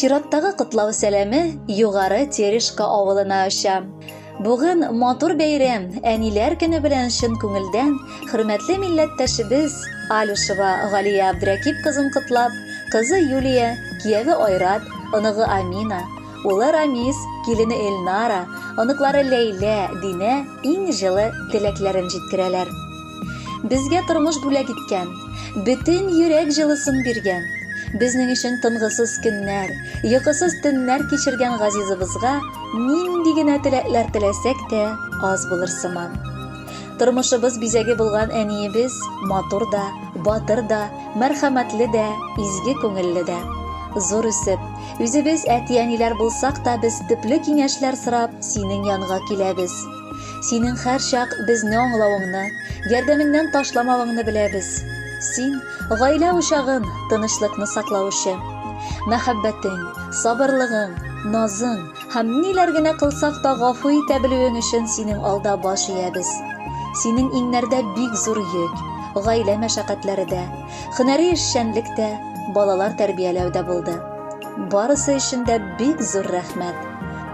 Чираттагы котлау сәламе югары Терешка авылына оча. Бүген матур бәйрәм, әниләр көне белән чын күңелдән хөрмәтле милләттәшебез Алюшева Галия Абдракип кызын котлап, кызы Юлия, кияве Айрат, оныгы Амина, улы Рамис, килене Эльнара, оныклары Ләйлә, Динә иң җылы теләкләрен җиткерәләр. Безгә тормыш бүләк иткән, бөтен йөрәк җылысын биргән, безнең өчен тынгысыз көннәр, йокысыз төннәр кичергән газизыбызга нинди генә теләкләр теләсәк тә аз булыр сыман. Тормышыбыз бизәге булган әниебез матур да, батыр да, мәрхәмәтле дә, изге күңелле дә. Зур үсеп, үзебез әти-әниләр булсак та, без төпле киңәшләр сорап синең янга киләбез. Синең һәр чак безне аңлавыңны, ярдәмеңнән ташламавыңны беләбез. Син гаилә учагын, тынычлыкны саклаучы. Мәхәббәтең, сабырлыгың, назың һәм ниләр генә кылсак та гафу итә белүең өчен синең алда баш иябез. Синең иңнәрдә бик зур йөк, гаилә мәшәкатьләре дә, һөнәри эшчәнлек тә, балалар тәрбияләүдә булды. Барысы өчен дә бик зур рәхмәт.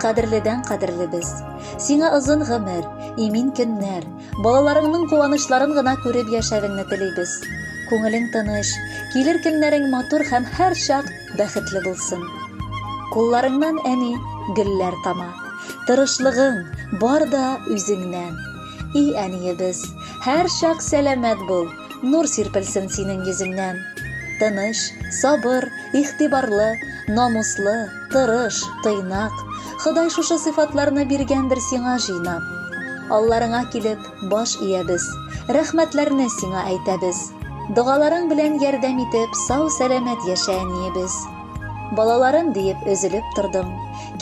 Кадерледән кадерлебез. Сиңа озын гомер, имин көннәр, балаларыңның куанышларын гына күреп яшәвеңне телибез. Күңелең тыныч, килер көннәрең матур һәм һәр чак бәхетле булсын. Кулларыңнан, әни, гөлләр тама. Тырышлыгың бар да үзеңнән. И әниебез, һәр чак сәламәт бул, нур сирпелсен синең йөзеңнән. Тыныч, сабыр, игътибарлы, намуслы, тырыш, тыйнак. Ходай шушы сыйфатларны биргәндер сиңа җыйнап. Алларыңа килеп баш иябез, рәхмәтләрне сиңа әйтәбез. Дугаларың белән ярдәм итеп, сау-сәламәт яшә әниебез. Балаларым диеп өзелеп тордым,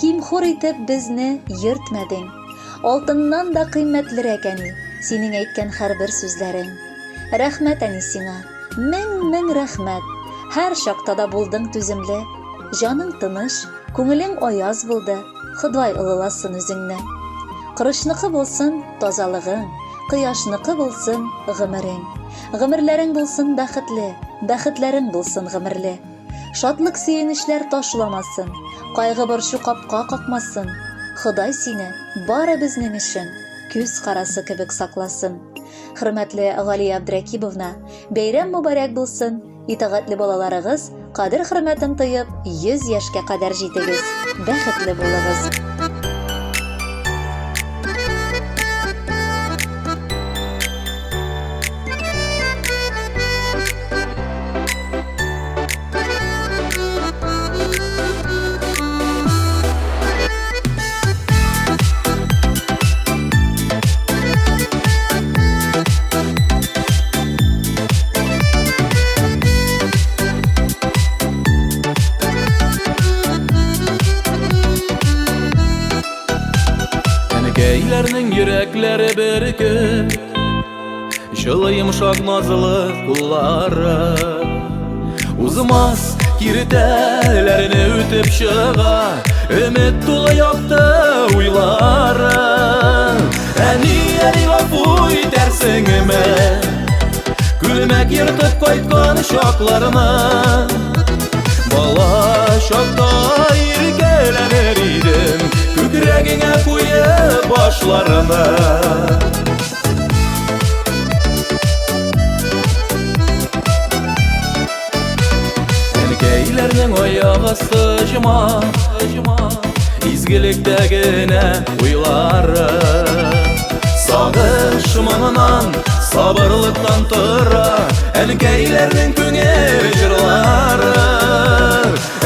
ким-хур итеп безне йөртмәдең. Алтыннан да кыйммәтлерәк әни, синең әйткән һәрбер сүзләрең. Рәхмәт әни сиңа, мең рәхмәт. Һәр чакта да булдың түземле, җаның тыныч, күңелең аяз булды. Ходай олыласын үзеңне. Кырышныкы булсын тазалыгың, кояшныкы булсын гомерең. Гомерләрең булсын бәхетле, бәхетләрең булсын гомерле. Шатлык сөенечләр ташламасын, кайгы борчу капка какмасын. Ходай сине бары безнең өчен күз карасы кебек сакласын. Хөрмәтле Галия Абдракибовна, бәйрәм мөбарәк булсын. Итәгатьле балаларыгыз кадер-хөрмәтен тоеп 100 яшькә кадәр җитегез. Бәхетле булыгыз. Әнекәйләрнең йөрәкләре беркет, җылы йомшак назлы куллары. Узмас киртәләрне үтеп чыга, өмет тулы якты уйлары. Әни гафу итәрсеңме, күлмәк йыртып кайткан чакларына. Бала чакта иркәләнер идем, күкрәгеңә куеп башларына. Әнкәйләрнең аяк асты җыма, изгелектә генә уйлары. Сагыш моңыннан, сабырлыктан тора, әнкәйләрнең күңел җырлары.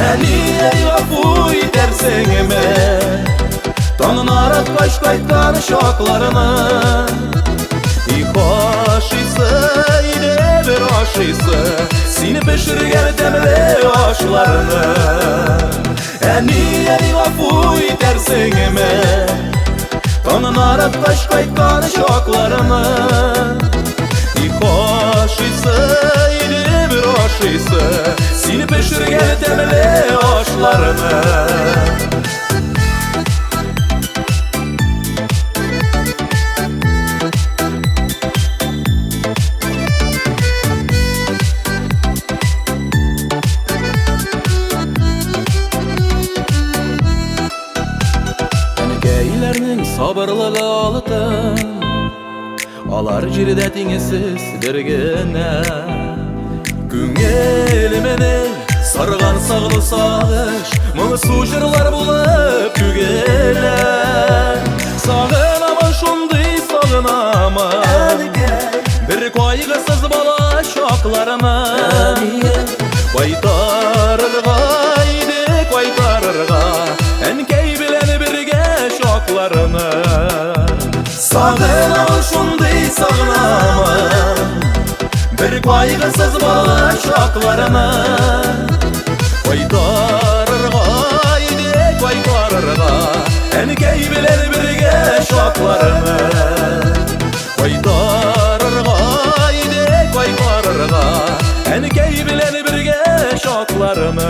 Әни гафу итәрсеңме, таңын араткач кайткан чакларына. Ашыйсы иде бер ашыйсы, сине пешергән тәмле ашларны. Әни гафу итәрсеңме, таңын араткач кайткан чакларына. Ашыйсы иде бер ашыйсы, сине пешергән тәмле ашларны. сабырлык алтын алар җирдә тиңсез бергенә күңел менен сарган саглы сагыш моңсу җырлар булып күгелә сагынамын шундый сагынамын бер кайгысыз бала чакларымны кайтарырга идек кайтарырга әнкәй белән бергә чакларны сагынамын шундый сагынамын бер кайгысыз бала чакларны кайтарырга идек кайтарырга әнкәй белән бергә чакларны кайтарырга идек кайтарырга әнкәй белән бергә чакларны